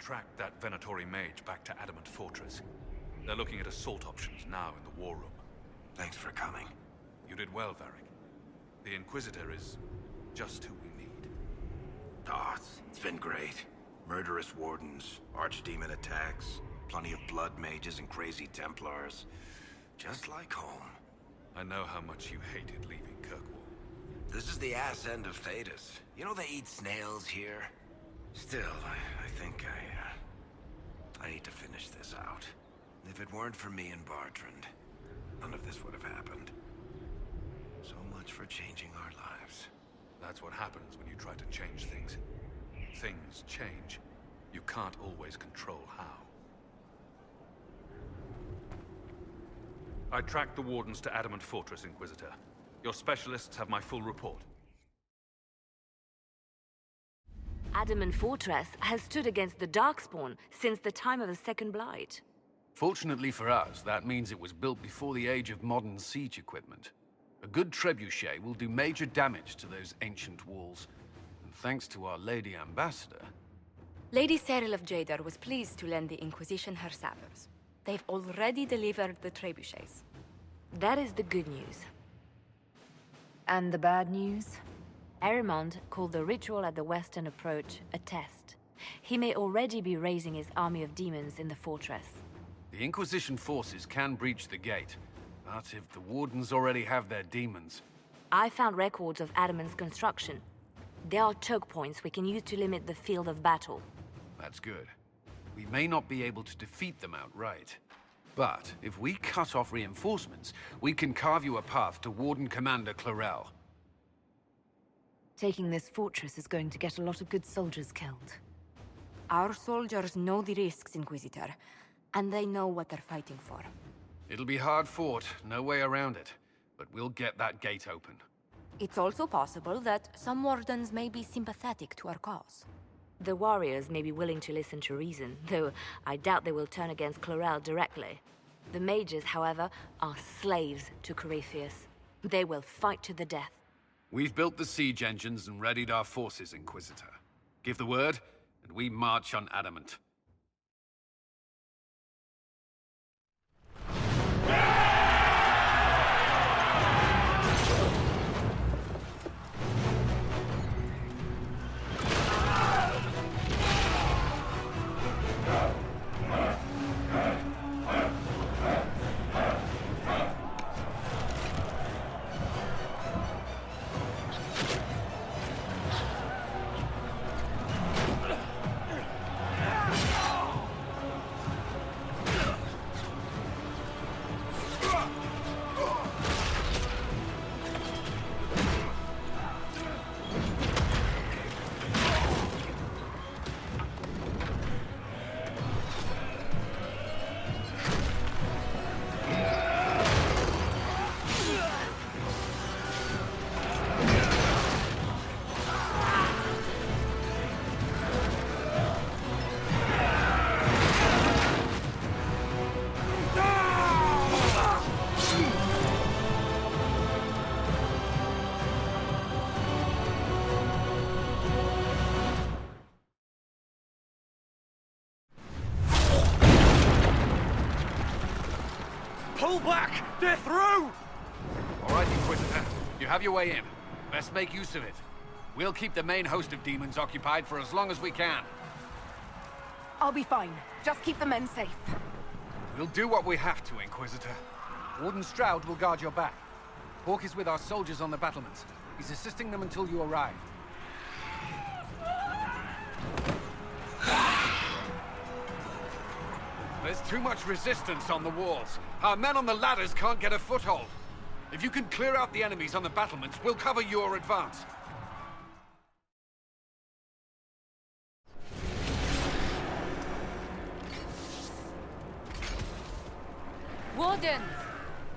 tracked that Venatori mage back to Adamant Fortress. They're looking at assault options now in the war room. Thanks for coming. You did well, Varric. The Inquisitor is just who we need. Oh, it's been great. Murderous wardens, archdemon attacks, plenty of blood mages and crazy Templars. Just like home. I know how much you hated leaving Kirkwall. This is the ass end of Thedas. You know they eat snails here? Still, I think I need to finish this out. If it weren't for me and Bartrand, none of this would have happened. So much for changing our lives. That's what happens when you try to change things. Things change. You can't always control how. I tracked the Wardens to Adamant Fortress, Inquisitor. Your specialists have my full report. Adamant Fortress has stood against the Darkspawn since the time of the Second Blight. Fortunately for us, that means it was built before the age of modern siege equipment. A good trebuchet will do major damage to those ancient walls. And thanks to our Lady Ambassador... Lady Cyril of Jadar was pleased to lend the Inquisition her sabers. They've already delivered the trebuchets. That is the good news. And the bad news? Erimond called the ritual at the western approach a test. He may already be raising his army of demons in the fortress. The Inquisition forces can breach the gate, but if the Wardens already have their demons... I found records of Adamant's construction. There are choke points we can use to limit the field of battle. That's good. We may not be able to defeat them outright. But if we cut off reinforcements, we can carve you a path to Warden Commander Clarel. Taking this fortress is going to get a lot of good soldiers killed. Our soldiers know the risks, Inquisitor, and they know what they're fighting for. It'll be hard fought, no way around it, but we'll get that gate open. It's also possible that some Wardens may be sympathetic to our cause. The warriors may be willing to listen to reason, though I doubt they will turn against Clarel directly. The mages, however, are slaves to Corypheus. They will fight to the death. We've built the siege engines and readied our forces, Inquisitor. Give the word, and we march on Adamant. Pull back! They're through! All right, Inquisitor. You have your way in. Best make use of it. We'll keep the main host of demons occupied for as long as we can. I'll be fine. Just keep the men safe. We'll do what we have to, Inquisitor. Warden Stroud will guard your back. Hawk is with our soldiers on the battlements. He's assisting them until you arrive. There's too much resistance on the walls. Our men on the ladders can't get a foothold. If you can clear out the enemies on the battlements, we'll cover your advance. Wardens!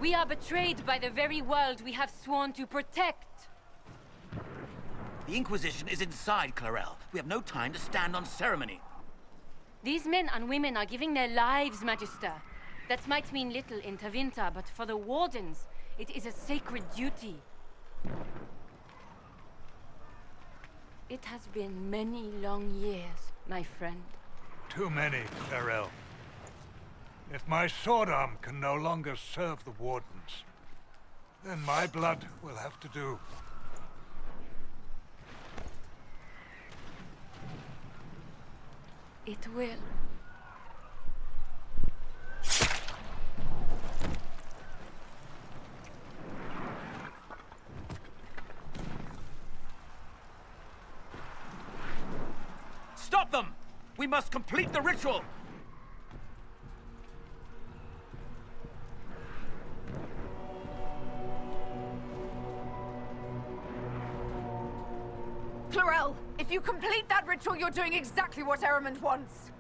We are betrayed by the very world we have sworn to protect. The Inquisition is inside, Clarel. We have no time to stand on ceremony. These men and women are giving their lives, Magister. That might mean little in Tevinter, but for the Wardens, it is a sacred duty. It has been many long years, my friend. Too many, Clarel. If my sword arm can no longer serve the Wardens, then my blood will have to do. It will. Stop them! We must complete the ritual! Clarel, if you complete that ritual, you're doing exactly what Ehrman wants.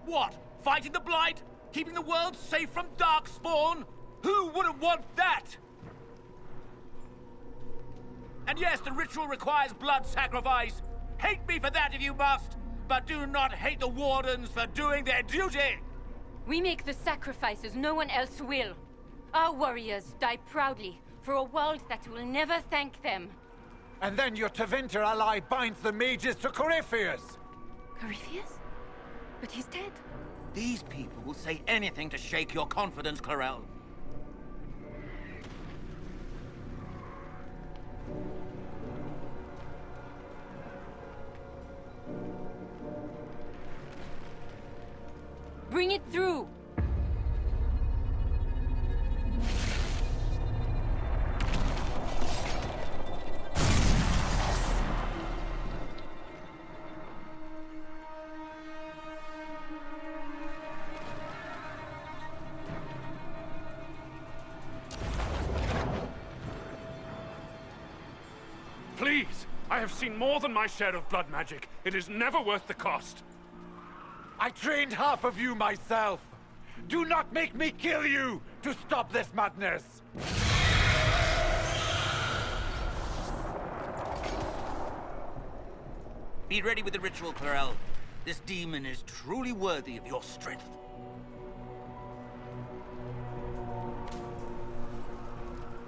What? Fighting the Blight? Keeping the world safe from Darkspawn? Who wouldn't want that? And yes, the ritual requires blood sacrifice. Hate me for that if you must, but do not hate the Wardens for doing their duty! We make the sacrifices no one else will. Our warriors die proudly for a world that will never thank them. And then your Tevinter ally binds the mages to Corypheus! Corypheus? But he's dead. These people will say anything to shake your confidence, Clarel. Bring it through! Please! I have seen more than my share of blood magic. It is never worth the cost. I trained half of you myself! Do not make me kill you to stop this madness! Be ready with the ritual, Clarel. This demon is truly worthy of your strength.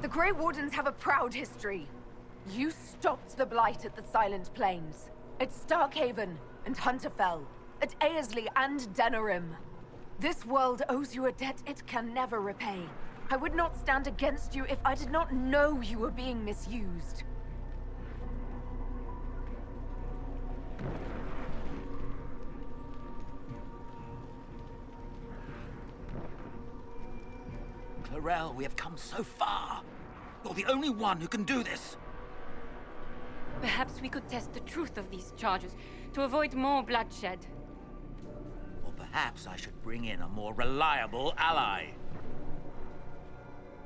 The Grey Wardens have a proud history. You stopped the Blight at the Silent Plains, at Starkhaven and Hunterfell, at Aesley and Denerim. This world owes you a debt it can never repay. I would not stand against you if I did not know you were being misused. Clarel, we have come so far. You're the only one who can do this. Perhaps we could test the truth of these charges to avoid more bloodshed. Or perhaps I should bring in a more reliable ally.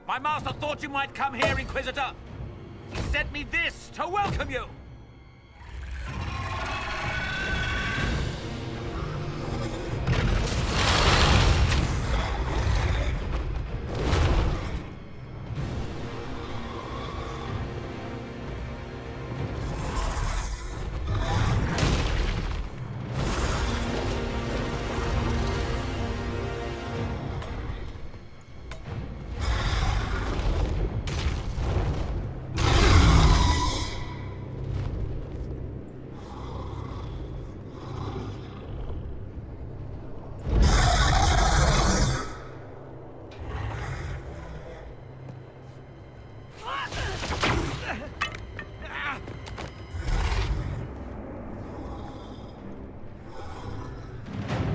My master thought you might come here, Inquisitor. He sent me this to welcome you.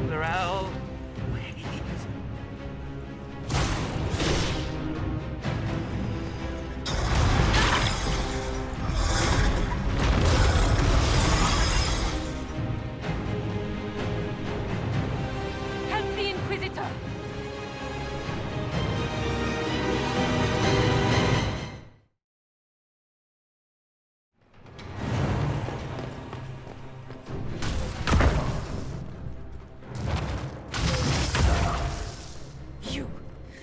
Clarel, please. Help the Inquisitor!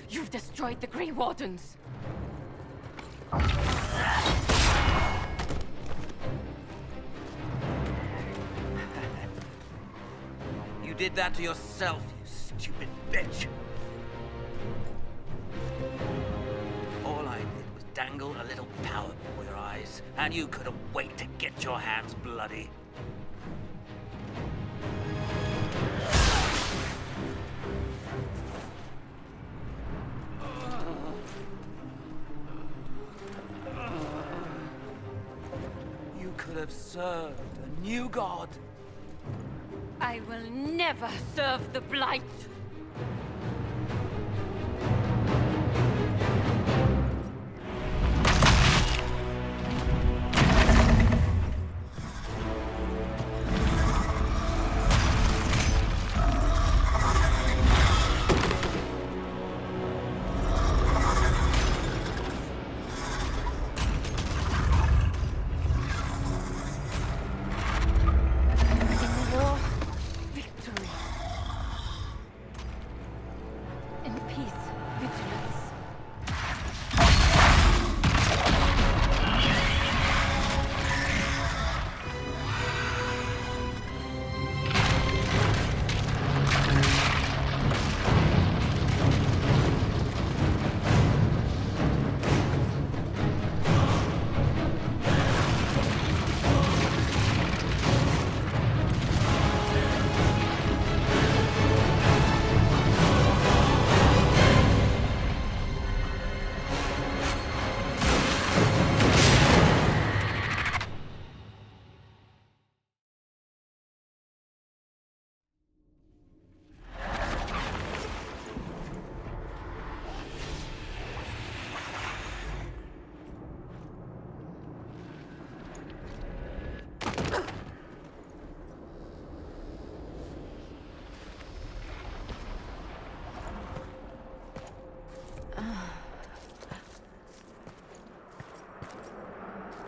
You've destroyed the Grey Wardens. You did that to yourself, you stupid bitch. All I did was dangle a little power before your eyes, and you couldn't wait to get your hands bloody. have served a new god. I will never serve the Blight!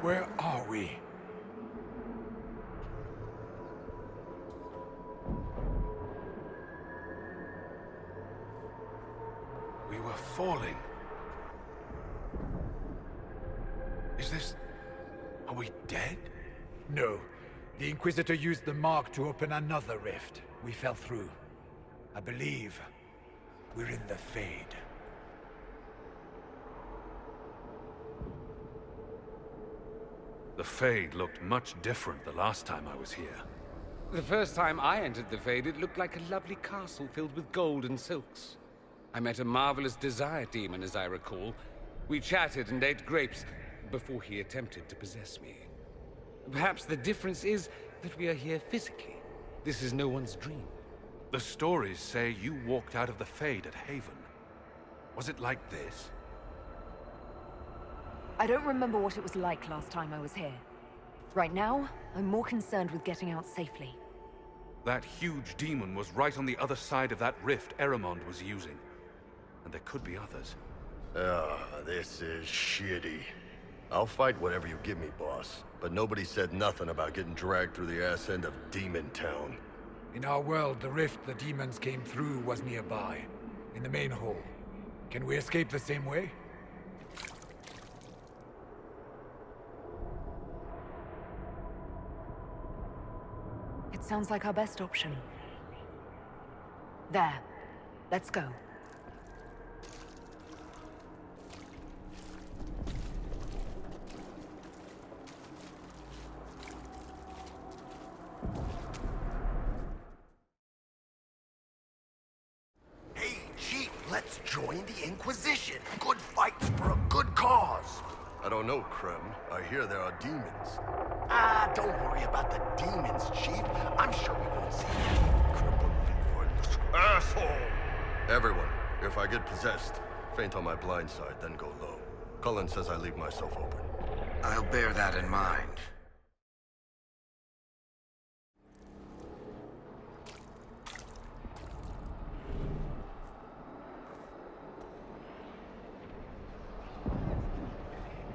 Where are we? We were falling. Is this... Are we dead? No. The Inquisitor used the mark to open another rift. We fell through. I believe we're in the Fade. The Fade looked much different the last time I was here. The first time I entered the Fade, it looked like a lovely castle filled with gold and silks. I met a marvelous desire demon, as I recall. We chatted and ate grapes before he attempted to possess me. Perhaps the difference is that we are here physically. This is no one's dream. The stories say you walked out of the Fade at Haven. Was it like this? I don't remember what it was like last time I was here. Right now, I'm more concerned with getting out safely. That huge demon was right on the other side of that rift Eramond was using. And there could be others. This is shitty. I'll fight whatever you give me, boss. But nobody said nothing about getting dragged through the ass end of Demon Town. In our world, the rift the demons came through was nearby, in the main hall. Can we escape the same way? It sounds like our best option. There. Let's go. Hey, Chief, let's join the Inquisition. Good fights for a good cause. I don't know, Krem. I hear there are demons. Don't worry about the demons, Chief. I'm sure we won't see them. Crippled asshole! Everyone, if I get possessed, faint on my blind side, then go low. Cullen says I leave myself open. I'll bear that in mind.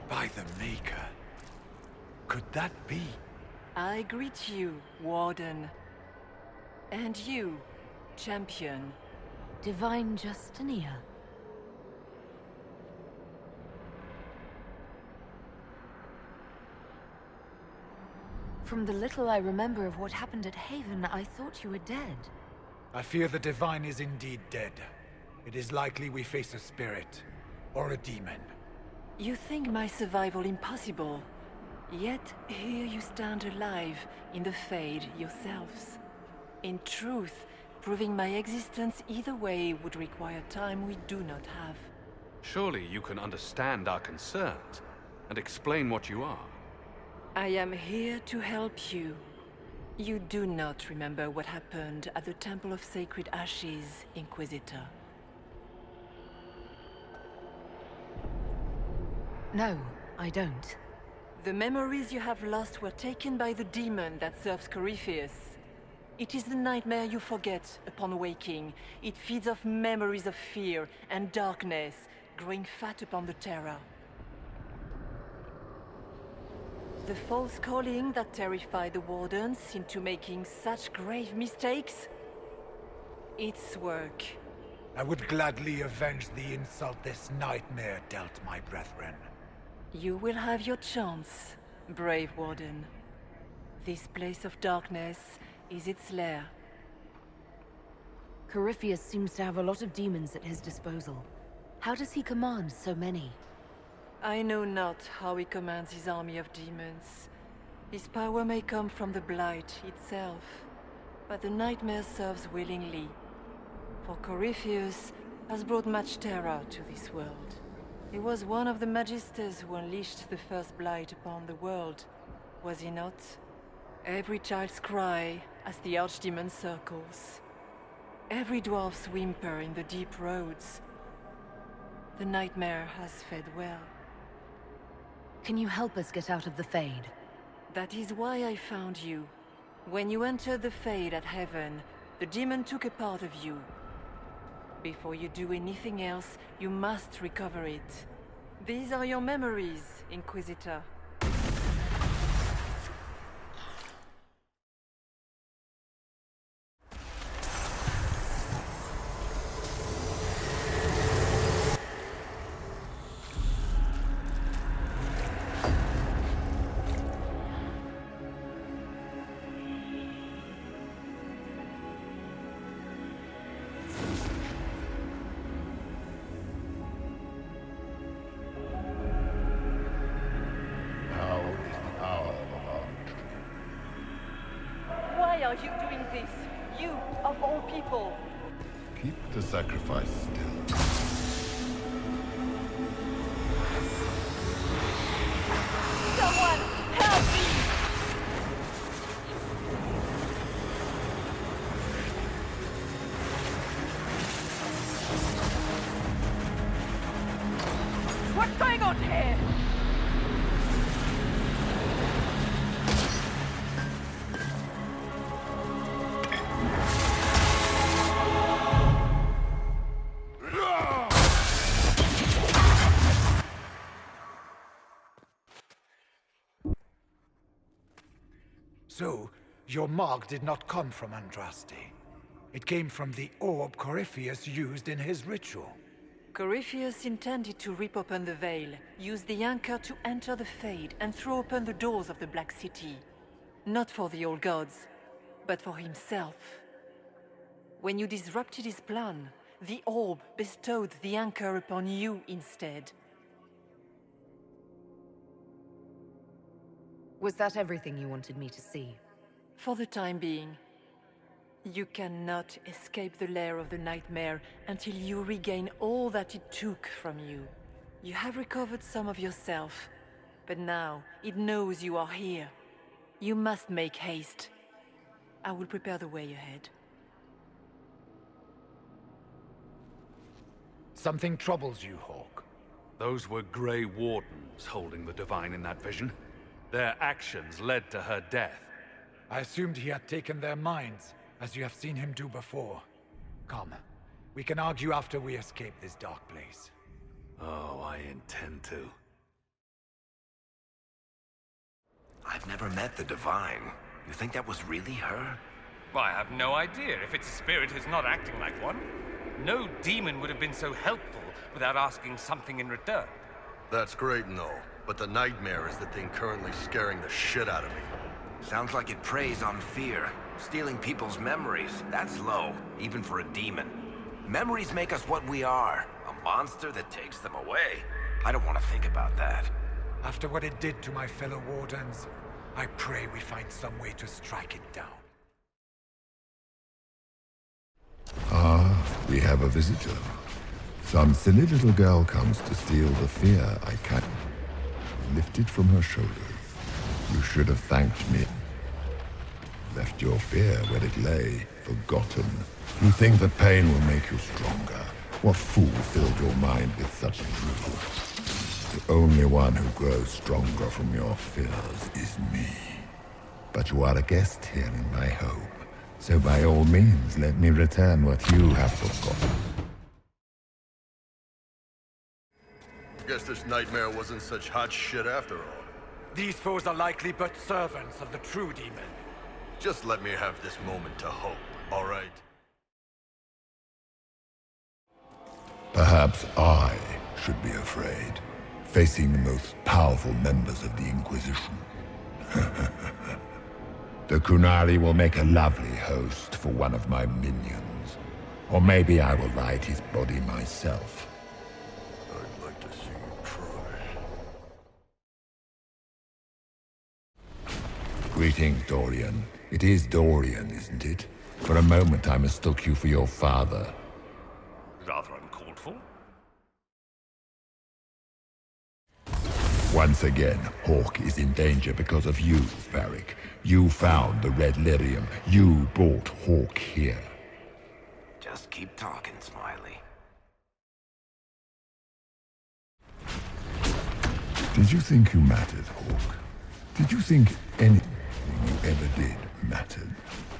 By the Maker. Could that be? I greet you, Warden. And you, Champion. Divine Justinia. From the little I remember of what happened at Haven, I thought you were dead. I fear the Divine is indeed dead. It is likely we face a spirit, or a demon. You think my survival impossible, yet here you stand alive in the Fade yourselves. In truth, proving my existence either way would require time we do not have. Surely you can understand our concerns and explain what you are. I am here to help you. You do not remember what happened at the Temple of Sacred Ashes, Inquisitor. No, I don't. The memories you have lost were taken by the demon that serves Corypheus. It is the nightmare you forget upon waking. It feeds off memories of fear and darkness, growing fat upon the terror. The false calling that terrified the Wardens into making such grave mistakes? Its work. I would gladly avenge the insult this nightmare dealt my brethren. You will have your chance, brave Warden. This place of darkness is its lair. Corypheus seems to have a lot of demons at his disposal. How does he command so many? I know not how he commands his army of demons. His power may come from the Blight itself, but the nightmare serves willingly. For Corypheus has brought much terror to this world. He was one of the Magisters who unleashed the first Blight upon the world, was he not? Every child's cry as the Archdemon circles. Every dwarf's whimper in the deep roads. The nightmare has fed well. Can you help us get out of the Fade? That is why I found you. When you entered the Fade at Heaven, the demon took a part of you. Before you do anything else, you must recover it. These are your memories, Inquisitor. Why are you doing this? You, of all people. Keep the sacrifice still. Someone, help me! What's going on here? So, your mark did not come from Andraste. It came from the orb Corypheus used in his ritual. Corypheus intended to rip open the veil, use the anchor to enter the Fade, and throw open the doors of the Black City. Not for the old gods, but for himself. When you disrupted his plan, the orb bestowed the anchor upon you instead. Was that everything you wanted me to see? For the time being. You cannot escape the lair of the nightmare until you regain all that it took from you. You have recovered some of yourself, but now it knows you are here. You must make haste. I will prepare the way ahead. Something troubles you, Hawk. Those were Grey Wardens holding the Divine in that vision. Their actions led to her death. I assumed he had taken their minds, as you have seen him do before. Come, we can argue after we escape this dark place. Oh, I intend to. I've never met the Divine. You think that was really her? Well, I have no idea if its spirit is not acting like one. No demon would have been so helpful without asking something in return. That's great and all, but the nightmare is the thing currently scaring the shit out of me. Sounds like it preys on fear. Stealing people's memories, that's low, even for a demon. Memories make us what we are, a monster that takes them away. I don't want to think about that. After what it did to my fellow Wardens, I pray we find some way to strike it down. Ah, we have a visitor. Some silly little girl comes to steal the fear I can lift it from her shoulders. You should have thanked me. Left your fear where it lay, forgotten. You think the pain will make you stronger. What fool filled your mind with such drivel? The only one who grows stronger from your fears is me. But you are a guest here in my home, so by all means let me return what you have forgotten. Guess this nightmare wasn't such hot shit after all. These foes are likely but servants of the true demon. Just let me have this moment to hope, all right? Perhaps I should be afraid, facing the most powerful members of the Inquisition. The Kunari will make a lovely host for one of my minions. Or maybe I will ride his body myself. I'd like to see you try. Greetings, Dorian. It is Dorian, isn't it? For a moment I mistook you for your father. Rather uncalled for. Once again, Hawk is in danger because of you, Varric. You found the Red Lyrium. You brought Hawk here. Just keep talking, Smiley. Did you think you mattered, Hawk? Did you think anything you ever did mattered?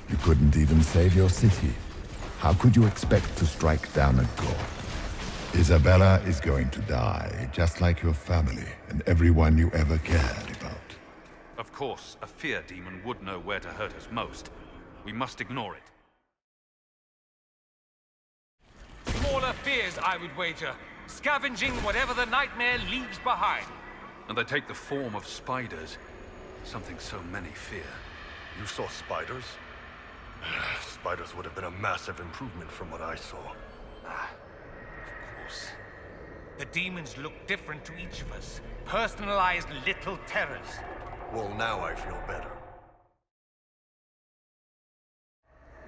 You couldn't even save your city. How could you expect to strike down a god? Isabella is going to die, just like your family and everyone you ever cared about. Of course, a fear demon would know where to hurt us most. We must ignore it. Smaller fears, I would wager. Scavenging whatever the nightmare leaves behind. And they take the form of spiders. Something so many fear. You saw spiders? Spiders would have been a massive improvement from what I saw. Of course. The demons look different to each of us. Personalized little terrors. Well, now I feel better.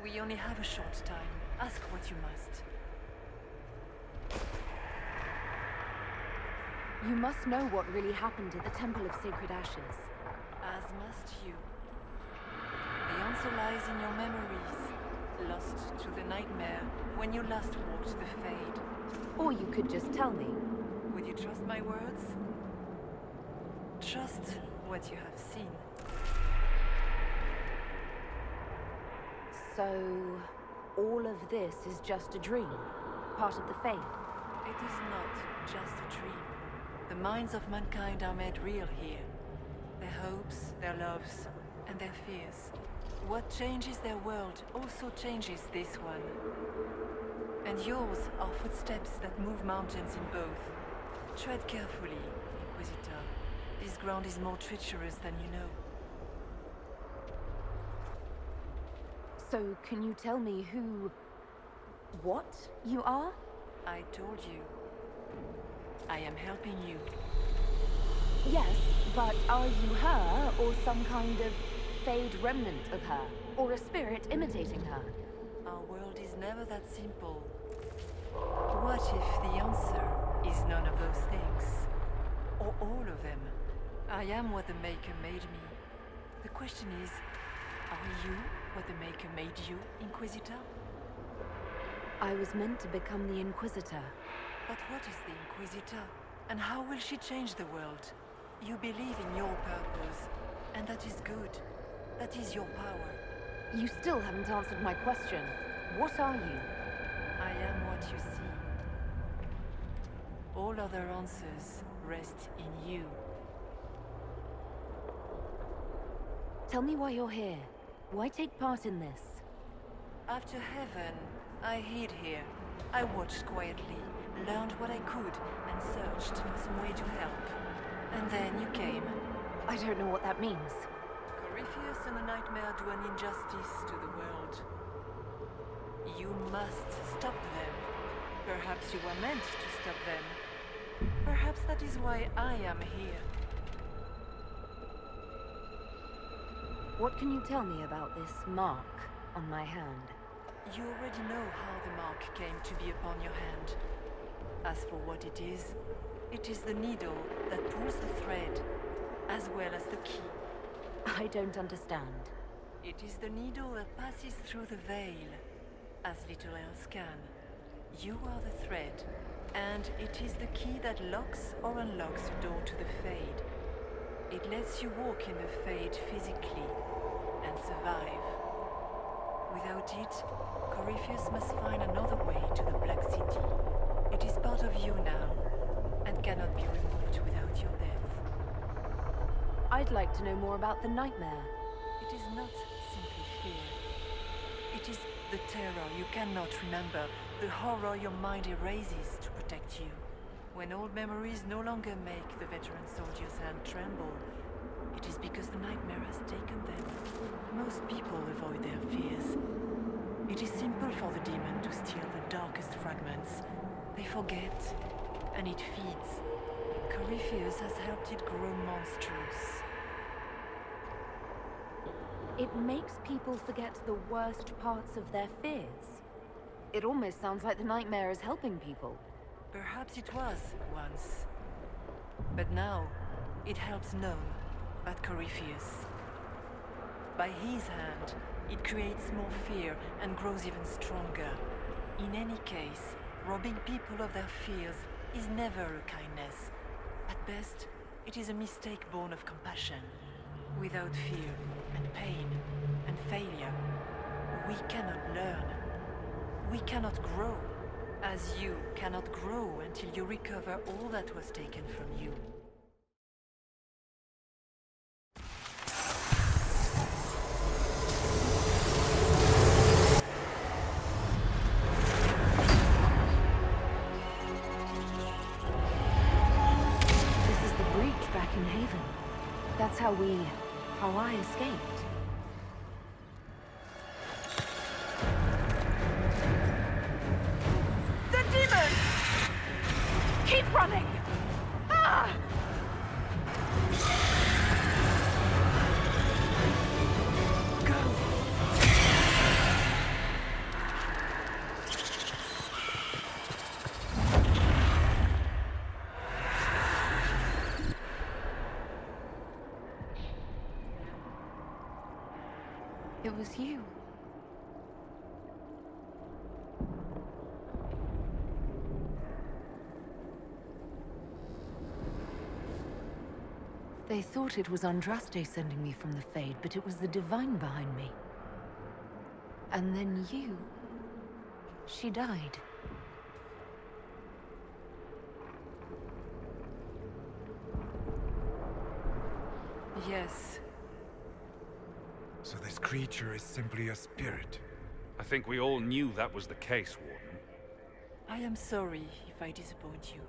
We only have a short time. Ask what you must. You must know what really happened at the Temple of Sacred Ashes. As must you. The answer lies in your memories, lost to the nightmare when you last walked the Fade. Or you could just tell me. Would you trust my words? Trust what you have seen. So, all of this is just a dream? Part of the Fade? It is not just a dream. The minds of mankind are made real here. Their hopes, their loves, and their fears. What changes their world also changes this one. And yours are footsteps that move mountains in both. Tread carefully, Inquisitor. This ground is more treacherous than you know. So, can you tell me what you are? I told you. I am helping you. Yes, but are you her, or some kind of Fade remnant of her? Or a spirit imitating her? Our world is never that simple. What if the answer is none of those things? Or all of them? I am what the Maker made me. The question is, are you what the Maker made you, Inquisitor? I was meant to become the Inquisitor. But what is the Inquisitor? And how will she change the world? You believe in your purpose, and that is good. That is your power. You still haven't answered my question. What are you? I am what you see. All other answers rest in you. Tell me why you're here. Why take part in this? After heaven, I hid here. I watched quietly, learned what I could, and searched for some way to help. And then you came. I don't know what that means. Corypheus and the Nightmare do an injustice to the world. You must stop them. Perhaps you were meant to stop them. Perhaps that is why I am here. What can you tell me about this mark on my hand? You already know how the mark came to be upon your hand. As for what it is the needle that pulls the thread, as well as the key. I don't understand. It is the needle that passes through the veil, as little else can. You are the thread, and it is the key that locks or unlocks the door to the Fade. It lets you walk in the Fade physically, and survive. Without it, Corypheus must find another way to the Black City. It is part of you now, and cannot be removed without your death. I'd like to know more about the nightmare. It is not simply fear. It is the terror you cannot remember, the horror your mind erases to protect you. When old memories no longer make the veteran soldier's hand tremble, it is because the nightmare has taken them. Most people avoid their fears. It is simple for the demon to steal the darkest fragments. They forget, and it feeds. Corypheus has helped it grow monstrous. It makes people forget the worst parts of their fears. It almost sounds like the nightmare is helping people. Perhaps it was once. But now, it helps none but Corypheus. By his hand, it creates more fear and grows even stronger. In any case, robbing people of their fears is never a kindness. At best, it is a mistake born of compassion. Without fear and pain and failure, we cannot learn. We cannot grow, as you cannot grow until you recover all that was taken from you. This is the breach back in Haven. That's how I escaped. The demon! Keep running! Ah! It was you. They thought it was Andraste sending me from the Fade, but it was the Divine behind me. And then you... She died. Yes. So this creature is simply a spirit. I think we all knew that was the case, Warden. I am sorry if I disappoint you.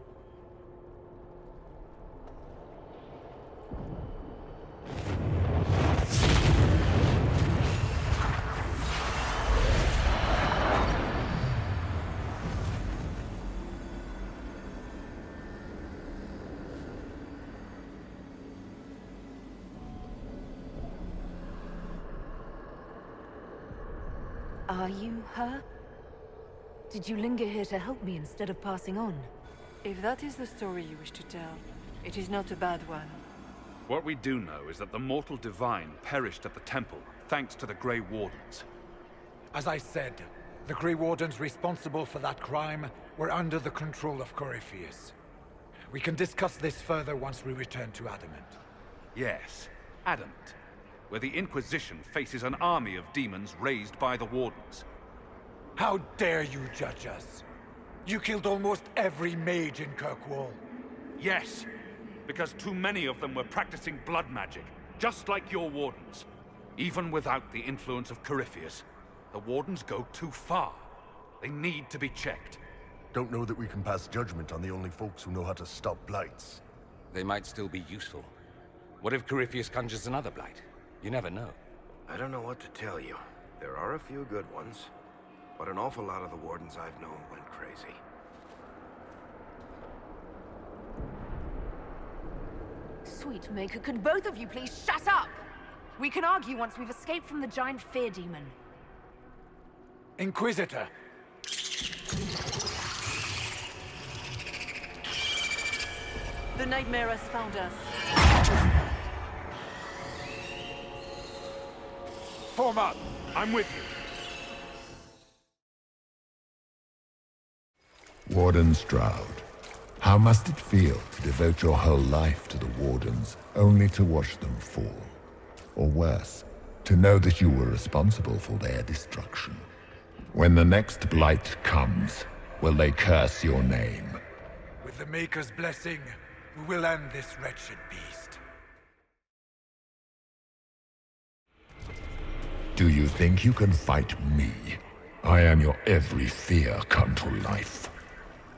Are you her? Did you linger here to help me instead of passing on? If that is the story you wish to tell, it is not a bad one. What we do know is that the mortal divine perished at the temple, thanks to the Grey Wardens. As I said, the Grey Wardens responsible for that crime were under the control of Corypheus. We can discuss this further once we return to Adamant. Yes, Adamant, where the Inquisition faces an army of demons raised by the Wardens. How dare you judge us? You killed almost every mage in Kirkwall. Yes, because too many of them were practicing blood magic, just like your Wardens. Even without the influence of Corypheus, the Wardens go too far. They need to be checked. Don't know that we can pass judgment on the only folks who know how to stop blights. They might still be useful. What if Corypheus conjures another blight? You never know. I don't know what to tell you. There are a few good ones, but an awful lot of the Wardens I've known went crazy. Sweet Maker, could both of you please shut up? We can argue once we've escaped from the giant fear demon. Inquisitor! The nightmare has found us. Form up. I'm with you. Warden Stroud, how must it feel to devote your whole life to the Wardens, only to watch them fall? Or worse, to know that you were responsible for their destruction? When the next blight comes, will they curse your name? With the Maker's blessing, we will end this wretched beast. Do you think you can fight me? I am your every fear come to life.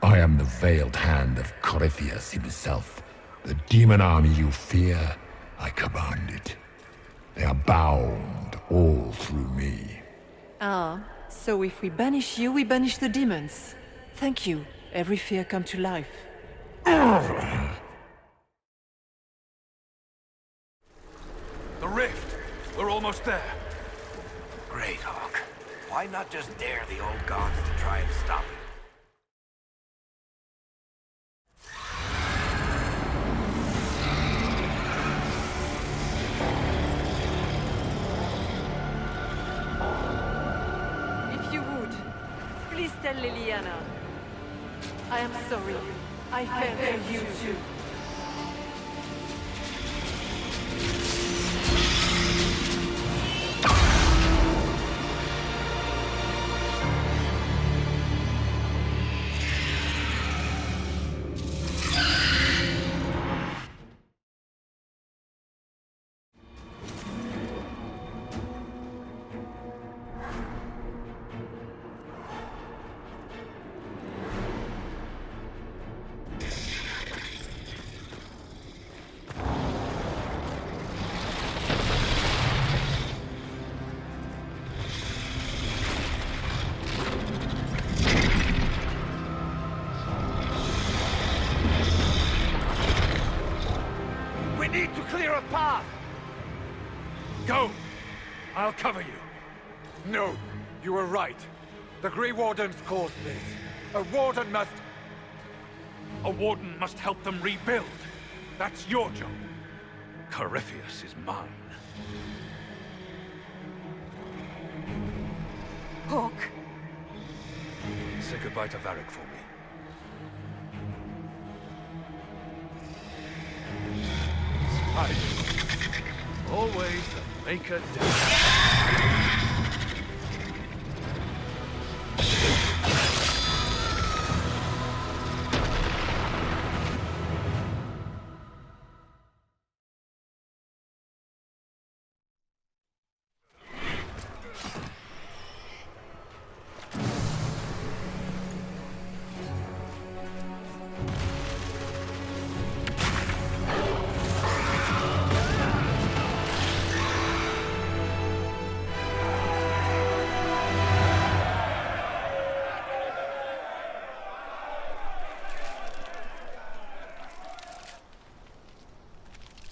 I am the veiled hand of Corypheus himself. The demon army you fear, I command it. They are bound all through me. Ah, so if we banish you, we banish the demons. Thank you. Every fear come to life. The rift! We're almost there. Great, Hawk. Why not just dare the old gods to try and stop it? If you would, please tell Liliana. I am sorry. I fell for you too. Clear a path! Go! I'll cover you. No, you were right. The Grey Wardens caused this. A Warden must... A Warden must help them rebuild. That's your job. Corypheus is mine. Hawk. Say goodbye to Varric for me. Always the maker down.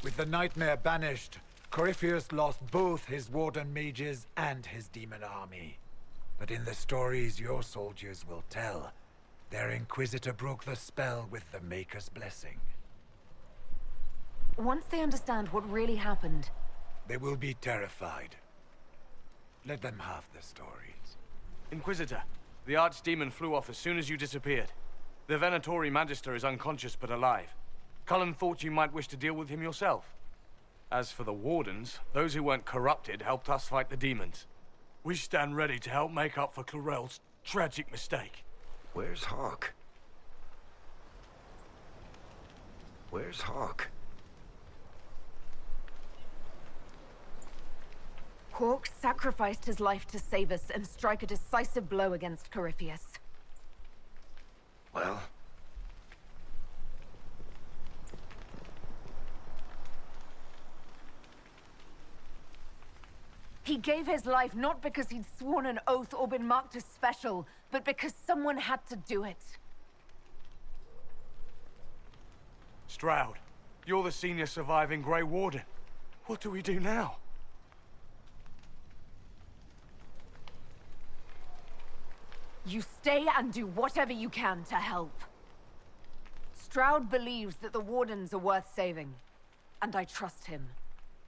With the Nightmare banished, Corypheus lost both his Warden mages and his demon army. But in the stories your soldiers will tell, their Inquisitor broke the spell with the Maker's blessing. Once they understand what really happened, they will be terrified. Let them have the stories. Inquisitor, the Archdemon flew off as soon as you disappeared. The Venatori Magister is unconscious but alive. Cullen thought you might wish to deal with him yourself. As for the Wardens, those who weren't corrupted helped us fight the demons. We stand ready to help make up for Clarel's tragic mistake. Where's Hawk? Where's Hawk? Hawk sacrificed his life to save us and strike a decisive blow against Corypheus. Well? He gave his life not because he'd sworn an oath or been marked as special, but because someone had to do it. Stroud, you're the senior surviving Grey Warden. What do we do now? You stay and do whatever you can to help. Stroud believes that the Wardens are worth saving, and I trust him.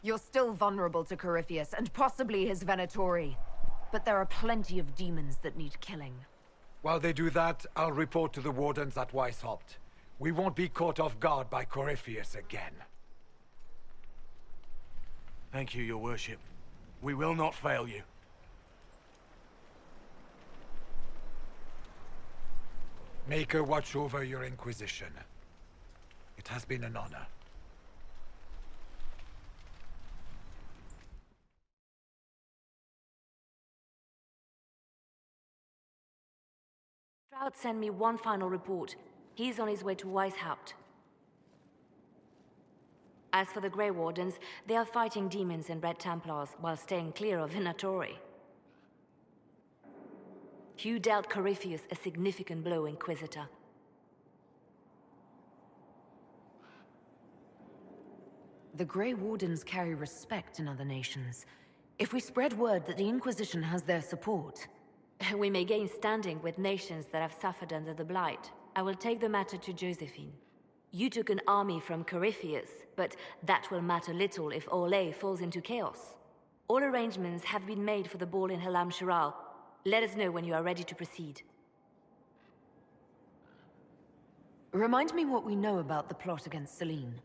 You're still vulnerable to Corypheus, and possibly his Venatori. But there are plenty of demons that need killing. While they do that, I'll report to the Wardens at Weishaupt. We won't be caught off guard by Corypheus again. Thank you, your worship. We will not fail you. Maker watch over your Inquisition. It has been an honor. Stroud sent me one final report. He's on his way to Weishaupt. As for the Grey Wardens, they are fighting demons and Red Templars while staying clear of Venatori. You dealt Corypheus a significant blow, Inquisitor. The Grey Wardens carry respect in other nations. If we spread word that the Inquisition has their support... We may gain standing with nations that have suffered under the Blight. I will take the matter to Josephine. You took an army from Corypheus, but that will matter little if Orlais falls into chaos. All arrangements have been made for the ball in Halam Shiral. Let us know when you are ready to proceed. Remind me what we know about the plot against Selene.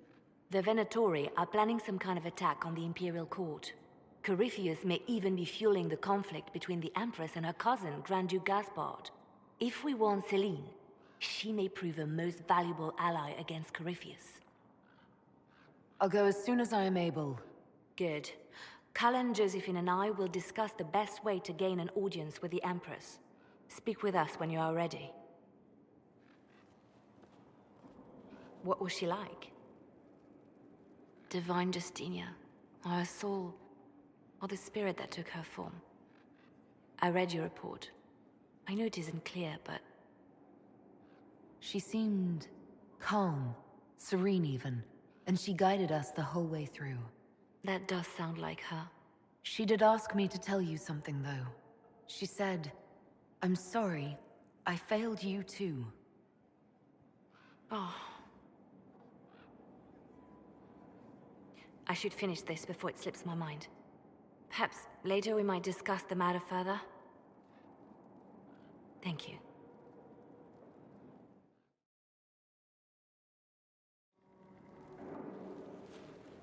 The Venatori are planning some kind of attack on the Imperial Court. Corypheus may even be fueling the conflict between the Empress and her cousin, Grand Duke Gaspard. If we warn Selene, she may prove a most valuable ally against Corypheus. I'll go as soon as I am able. Good. Cullen, Josephine and I will discuss the best way to gain an audience with the Empress. Speak with us when you are ready. What was she like? Divine Justinia, or her soul, or the spirit that took her form. I read your report. I know it isn't clear, but... She seemed calm, serene even, and she guided us the whole way through. That does sound like her. She did ask me to tell you something, though. She said, "I'm sorry, I failed you too." Oh. I should finish this before it slips my mind. Perhaps later we might discuss the matter further. Thank you.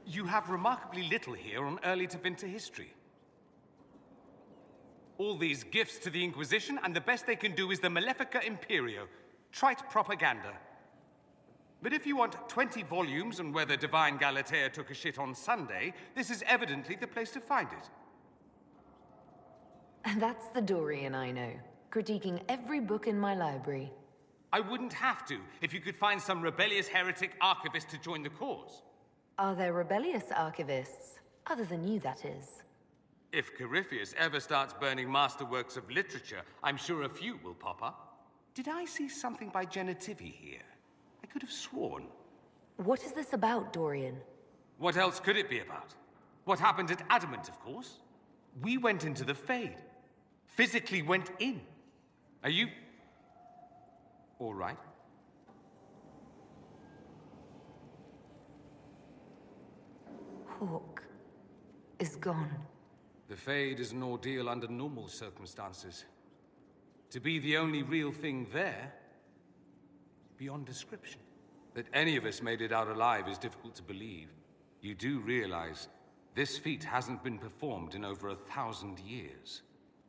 You have remarkably little here on early Tevinter history. All these gifts to the Inquisition, and the best they can do is the Malefica Imperio. Trite propaganda. But if you want 20 volumes on whether Divine Galatea took a shit on Sunday, this is evidently the place to find it. And that's the Dorian I know, critiquing every book in my library. I wouldn't have to, if you could find some rebellious heretic archivist to join the cause. Are there rebellious archivists? Other than you, that is. If Corypheus ever starts burning masterworks of literature, I'm sure a few will pop up. Did I see something by Genitivi here? I could have sworn. What is this about, Dorian? What else could it be about? What happened at Adamant, of course. We went into the Fade. Physically went in. Are you... all right? Hawke is gone. The Fade is an ordeal under normal circumstances. To be the only real thing there, beyond description. That any of us made it out alive is difficult to believe. You do realize this feat hasn't been performed in over 1,000 years.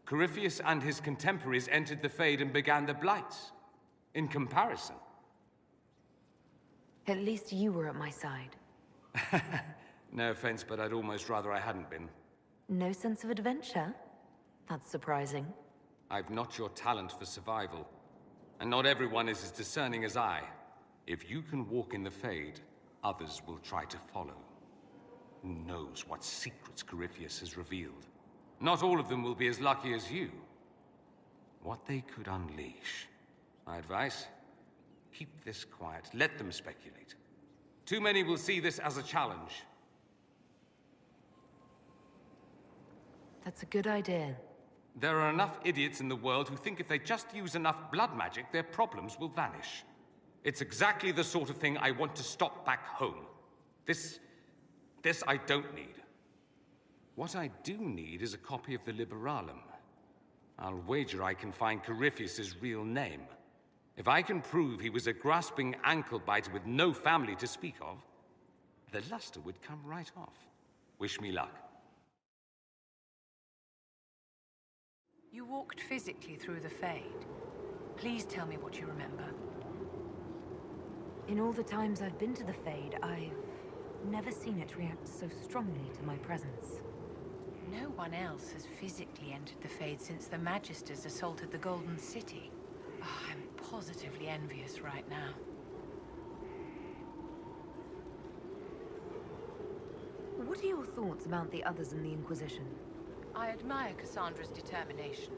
Corypheus and his contemporaries entered the Fade and began the Blights. In comparison. At least you were at my side. No offense, but I'd almost rather I hadn't been. No sense of adventure? That's surprising. I've not your talent for survival. And not everyone is as discerning as I. If you can walk in the Fade, others will try to follow. Who knows what secrets Corypheus has revealed? Not all of them will be as lucky as you. What they could unleash. My advice? Keep this quiet. Let them speculate. Too many will see this as a challenge. That's a good idea. There are enough idiots in the world who think if they just use enough blood magic, their problems will vanish. It's exactly the sort of thing I want to stop back home. This I don't need. What I do need is a copy of the Liberalum. I'll wager I can find Corypheus' real name. If I can prove he was a grasping ankle-biter with no family to speak of, the luster would come right off. Wish me luck. You walked physically through the Fade. Please tell me what you remember. In all the times I've been to the Fade, I've never seen it react so strongly to my presence. No one else has physically entered the Fade since the Magisters assaulted the Golden City. Oh, I'm positively envious right now. What are your thoughts about the others in the Inquisition? I admire Cassandra's determination.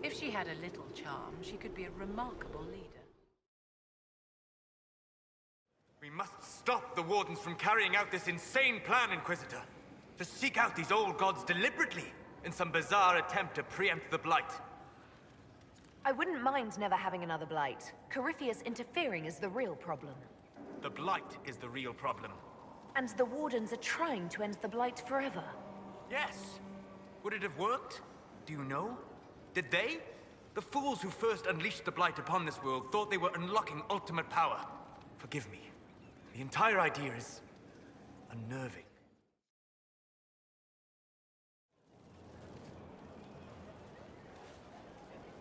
If she had a little charm, she could be a remarkable leader. We must stop the Wardens from carrying out this insane plan, Inquisitor. To seek out these old gods deliberately, in some bizarre attempt to preempt the Blight. I wouldn't mind never having another Blight. Corypheus interfering is the real problem. The Blight is the real problem. And the Wardens are trying to end the Blight forever. Yes. Would it have worked? Do you know? Did they? The fools who first unleashed the Blight upon this world thought they were unlocking ultimate power. Forgive me. The entire idea is unnerving.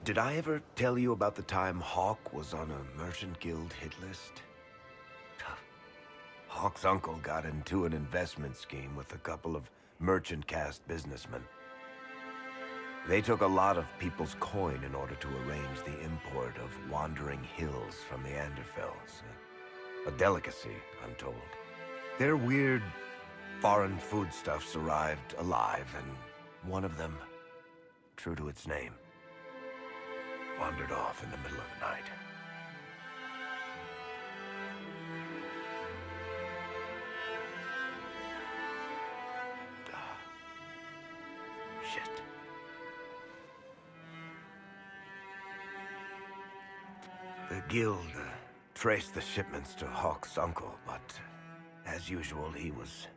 Did I ever tell you about the time Hawk was on a Merchant Guild hit list? Hawk's uncle got into an investment scheme with a couple of merchant caste businessmen. They took a lot of people's coin in order to arrange the import of wandering hills from the Anderfells. A delicacy, I'm told. Their weird, foreign foodstuffs arrived alive, and one of them, true to its name, wandered off in the middle of the night. Shit. The guild traced the shipments to Hawk's uncle, but as usual, he was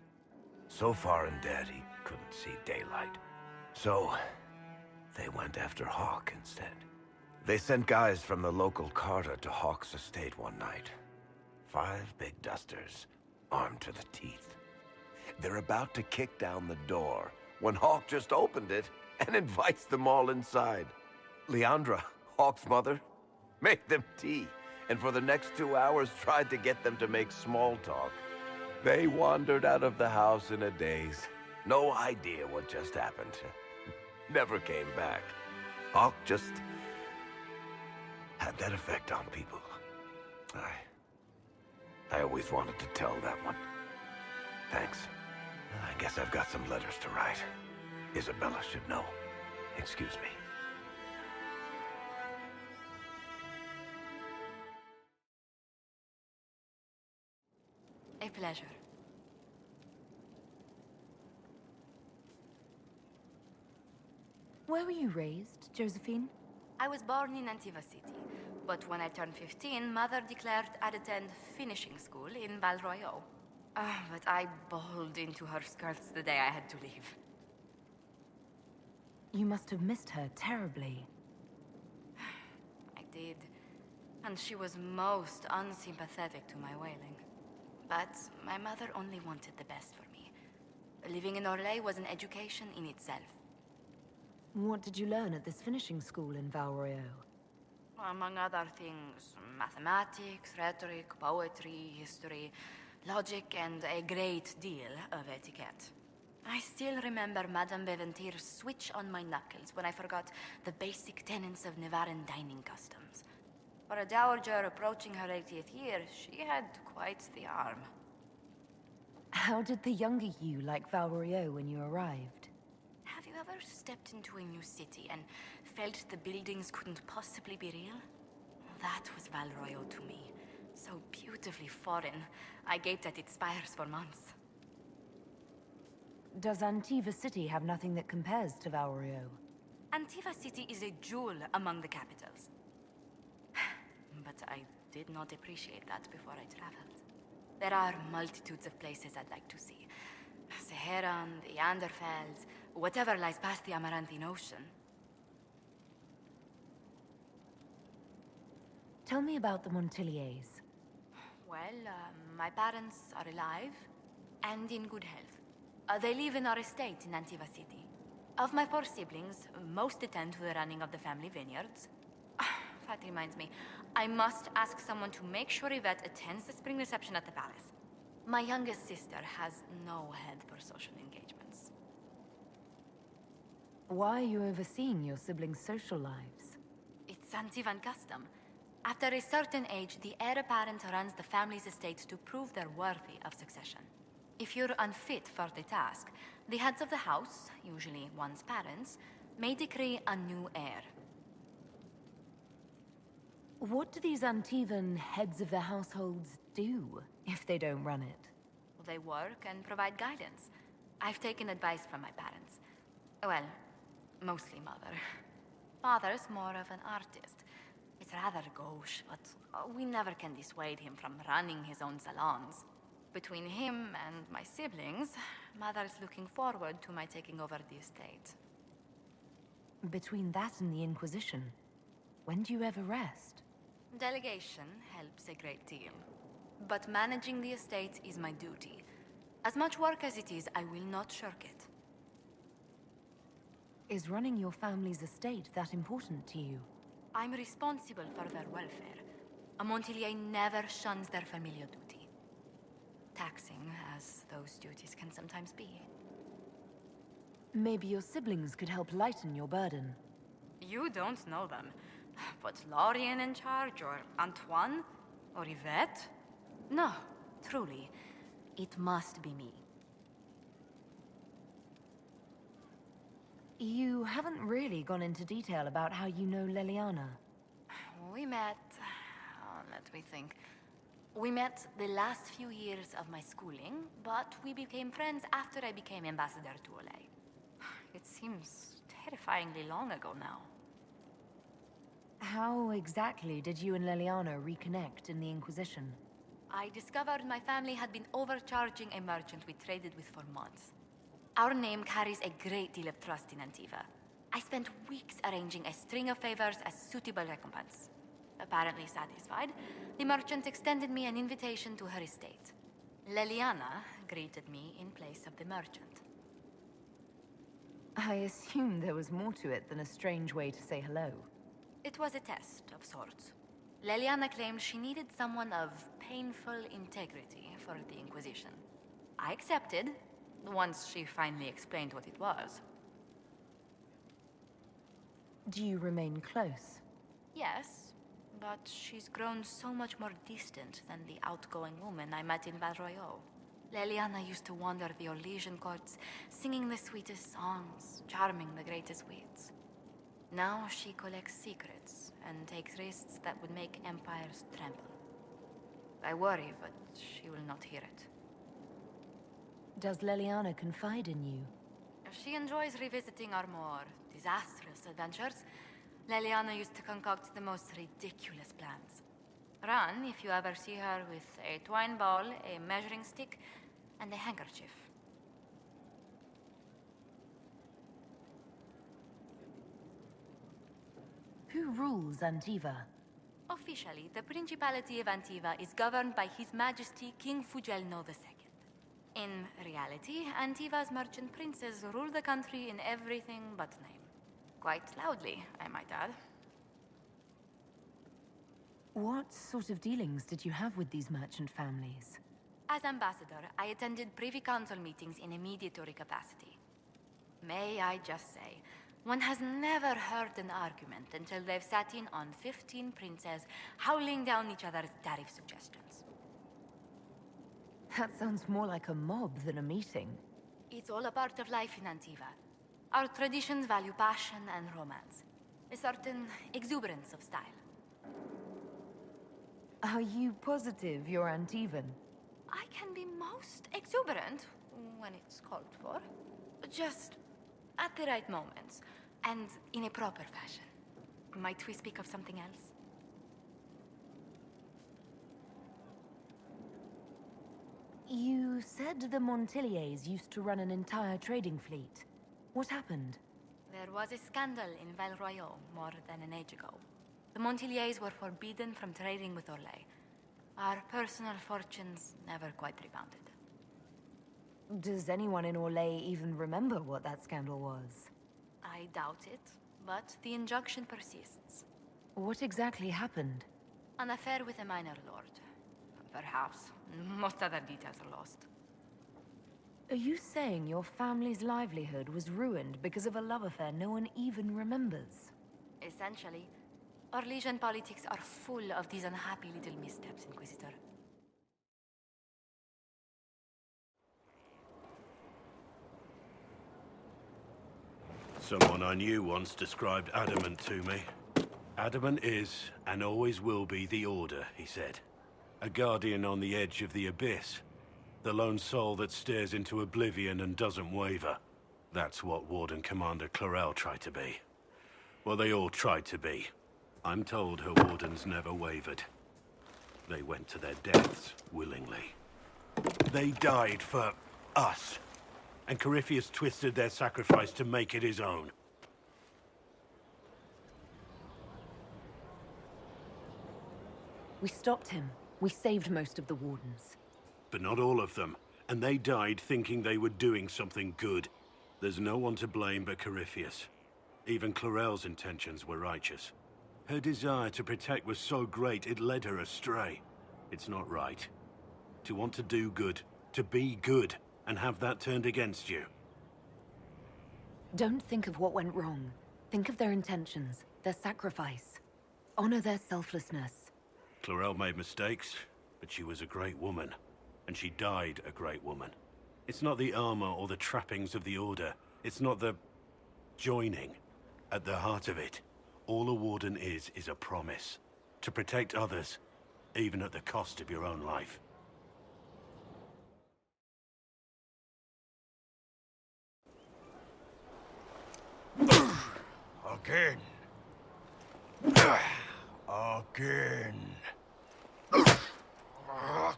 so far in debt he couldn't see daylight. So they went after Hawk instead. They sent guys from the local carter to Hawk's estate one night. 5 big dusters, armed to the teeth. They're about to kick down the door when Hawk just opened it and invites them all inside. Leandra, Hawk's mother, made them tea, and for the next 2 hours tried to get them to make small talk. They wandered out of the house in a daze. No idea what just happened. Never came back. Hawk just had that effect on people. I always wanted to tell that one. Thanks. I guess I've got some letters to write. Isabella should know. Excuse me. A pleasure. Where were you raised, Josephine? I was born in Antiva City, but when I turned 15, Mother declared I'd attend finishing school in Val Royeaux. But I bawled into her skirts the day I had to leave. You must have missed her terribly. I did, and she was most unsympathetic to my wailing. But my mother only wanted the best for me. Living in Orlais was an education in itself. What did you learn at this finishing school in Val Royeaux? Among other things, mathematics, rhetoric, poetry, history, logic, and a great deal of etiquette. I still remember Madame Beventir's switch on my knuckles when I forgot the basic tenets of Nevaran dining customs. For a dowager approaching her 80th year, she had quite the arm. How did the younger you like Val Royeaux when you arrived? Have you ever stepped into a new city and felt the buildings couldn't possibly be real? That was Val Royeaux to me. So beautifully foreign, I gaped at its spires for months. Does Antiva City have nothing that compares to Val Royeaux? Antiva City is a jewel among the capitals. But I did not appreciate that before I traveled. There are multitudes of places I'd like to see. Sahara, the Anderfels, whatever lies past the Amaranthine Ocean. Tell me about the Montiliers. Well, my parents are alive and in good health. They live in our estate in Antiva City. Of my 4 siblings, most attend to the running of the family vineyards. That reminds me, I must ask someone to make sure Yvette attends the spring reception at the palace. My youngest sister has no head for social engagements. Why are you overseeing your siblings' social lives? It's Antivan custom. After a certain age, the heir apparent runs the family's estate to prove they're worthy of succession. If you're unfit for the task, the heads of the house, usually one's parents, may decree a new heir. What do these Antivan heads of their households do if they don't run it? They work and provide guidance. I've taken advice from my parents. Well, mostly mother. Father's more of an artist. It's rather gauche, but we never can dissuade him from running his own salons. Between him and my siblings, mother's looking forward to my taking over the estate. Between that and the Inquisition, when do you ever rest? Delegation helps a great deal. But managing the estate is my duty. As much work as it is, I will not shirk it. Is running your family's estate that important to you? I'm responsible for their welfare. A Montilier never shuns their familial duty. Taxing as those duties can sometimes be. Maybe your siblings could help lighten your burden. You don't know them. But Lorien in charge, or Antoine, or Yvette? No, truly. It must be me. You haven't really gone into detail about how you know Leliana. We met... let me think. We met the last few years of my schooling, but we became friends after I became ambassador to Olay. It seems terrifyingly long ago now. How exactly did you and Leliana reconnect in the Inquisition? I discovered my family had been overcharging a merchant we traded with for months. Our name carries a great deal of trust in Antiva. I spent weeks arranging a string of favors as suitable recompense. Apparently satisfied, the merchant extended me an invitation to her estate. Leliana greeted me in place of the merchant. I assume there was more to it than a strange way to say hello. It was a test of sorts. Leliana claimed she needed someone of painful integrity for the Inquisition. I accepted, once she finally explained what it was. Do you remain close? Yes, but she's grown so much more distant than the outgoing woman I met in Val Royeaux. Leliana used to wander the Orlesian courts, singing the sweetest songs, charming the greatest wits. Now she collects secrets and takes risks that would make empires tremble. I worry, but she will not hear it. Does Leliana confide in you? She enjoys revisiting our more disastrous adventures. Leliana used to concoct the most ridiculous plans. Run if you ever see her with a twine ball, a measuring stick, and a handkerchief. Who rules Antiva? Officially, the Principality of Antiva is governed by His Majesty King Fugelno II. In reality, Antiva's merchant princes rule the country in everything but name. Quite loudly, I might add. What sort of dealings did you have with these merchant families? As ambassador, I attended Privy Council meetings in a mediatory capacity. May I just say, one has never heard an argument until they've sat in on 15 princes howling down each other's tariff suggestions. That sounds more like a mob than a meeting. It's all a part of life in Antiva. Our traditions value passion and romance. A certain exuberance of style. Are you positive you're Antivan? I can be most exuberant when it's called for. Just at the right moments, and in a proper fashion. Might we speak of something else? You said the Montiliers used to run an entire trading fleet. What happened? There was a scandal in Val Royal more than an age ago. The Montiliers were forbidden from trading with Orlais. Our personal fortunes never quite rebounded. Does anyone in Orlais even remember what that scandal was? I doubt it, but the injunction persists. What exactly happened? An affair with a minor lord. Perhaps. Most other details are lost. Are you saying your family's livelihood was ruined because of a love affair no one even remembers? Essentially, Orlesian politics are full of these unhappy little missteps, Inquisitor. Someone I knew once described Adamant to me. Adamant is, and always will be, the Order, he said. A guardian on the edge of the abyss. The lone soul that stares into oblivion and doesn't waver. That's what Warden Commander Clarel tried to be. Well, they all tried to be. I'm told her wardens never wavered. They went to their deaths willingly. They died for us. And Corypheus twisted their sacrifice to make it his own. We stopped him. We saved most of the wardens. But not all of them. And they died thinking they were doing something good. There's no one to blame but Corypheus. Even Clarel's intentions were righteous. Her desire to protect was so great it led her astray. It's not right. To want to do good, to be good, and have that turned against you. Don't think of what went wrong. Think of their intentions, their sacrifice. Honor their selflessness. Clarel made mistakes, but she was a great woman. And she died a great woman. It's not the armor or the trappings of the Order. It's not the joining. At the heart of it, all a warden is a promise. To protect others, even at the cost of your own life. Again. Again.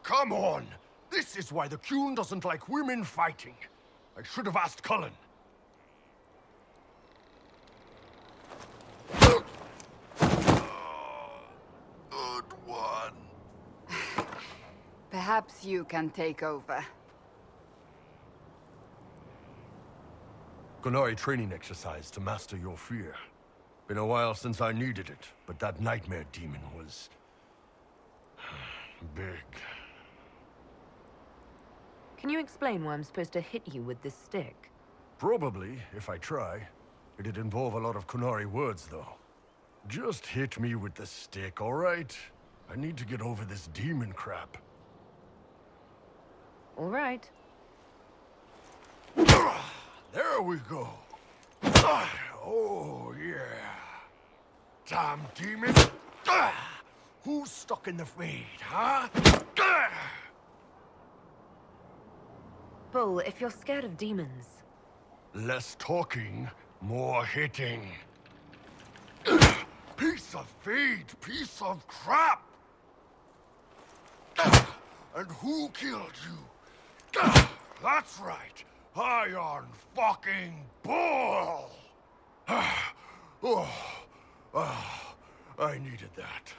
Come on! This is why the Qun doesn't like women fighting. I should have asked Cullen. Good one. Perhaps you can take over. Qunari training exercise to master your fear. Been a while since I needed it, but that nightmare demon was... big. Can you explain why I'm supposed to hit you with this stick? Probably, if I try. It'd involve a lot of Qunari words, though. Just hit me with the stick, all right? I need to get over this demon crap. All right. There we go. Oh, yeah. Damn demon. Who's stuck in the fade, huh? Bull, if you're scared of demons... Less talking, more hitting. Piece of fade, piece of crap! And who killed you? That's right, Iron fucking Bull! I needed that.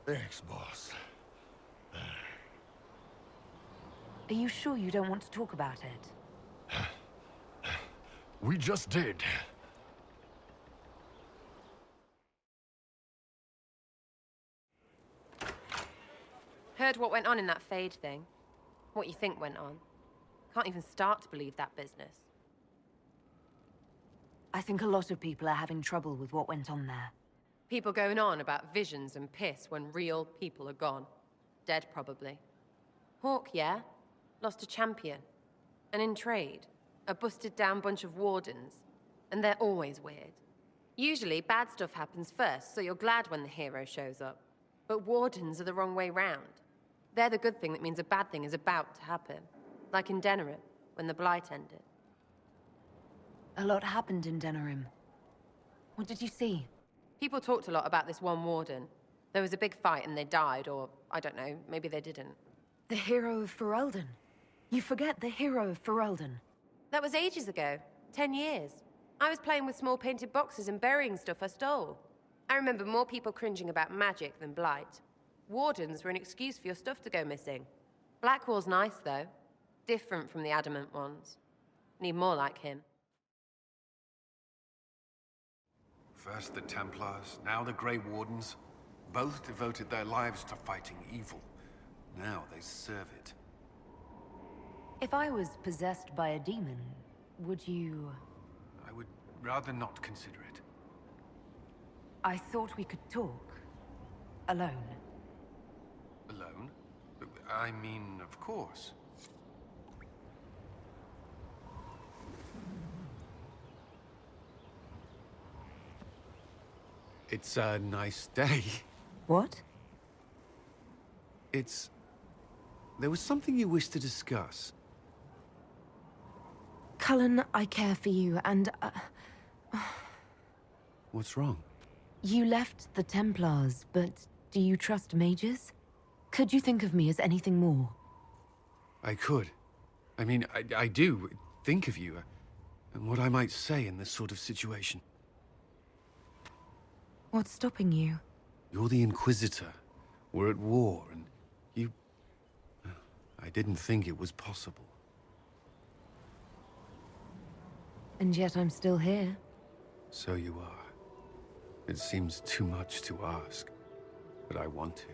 Thanks, boss. Are you sure you don't want to talk about it? We just did. Heard what went on in that Fade thing? What you think went on? Can't even start to believe that business. I think a lot of people are having trouble with what went on there. People going on about visions and piss when real people are gone. Dead, probably. Hawk, yeah? Lost a champion. And in trade, a busted-down bunch of wardens. And they're always weird. Usually, bad stuff happens first, so you're glad when the hero shows up. But wardens are the wrong way round. They're the good thing that means a bad thing is about to happen. Like in Denerim, when the Blight ended. A lot happened in Denerim. What did you see? People talked a lot about this one warden. There was a big fight and they died, or, I don't know, maybe they didn't. The hero of Ferelden. You forget the hero of Ferelden. That was ages ago. 10 years. I was playing with small painted boxes and burying stuff I stole. I remember more people cringing about magic than blight. Wardens were an excuse for your stuff to go missing. Blackwall's nice, though. Different from the adamant ones. Need more like him. First the Templars, now the Grey Wardens. Both devoted their lives to fighting evil. Now they serve it. If I was possessed by a demon, would you... I would rather not consider it. I thought we could talk. Alone. Alone? I mean, of course. It's a nice day. What? There was something you wished to discuss. Cullen, I care for you, and... What's wrong? You left the Templars, but do you trust mages? Could you think of me as anything more? I could. I mean, I do think of you, and what I might say in this sort of situation. What's stopping you? You're the Inquisitor. We're at war, and you... I didn't think it was possible. And yet I'm still here. So you are. It seems too much to ask, but I want to.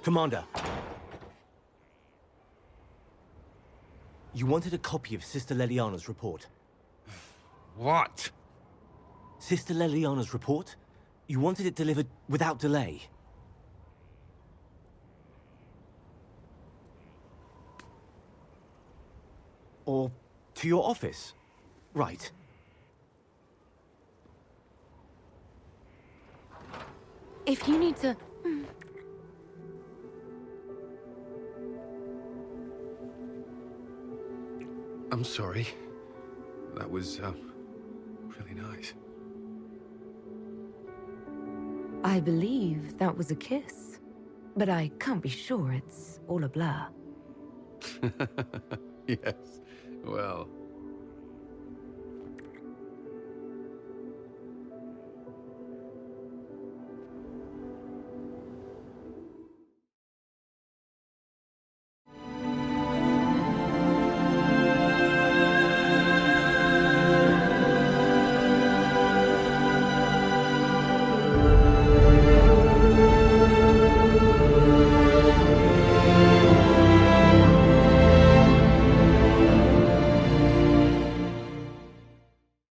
Commander. You wanted a copy of Sister Leliana's report. What? Sister Leliana's report? You wanted it delivered without delay. Or to your office. Right. If you need to... I'm sorry. That was, really nice. I believe that was a kiss. But I can't be sure, it's all a blur. Yes. Well,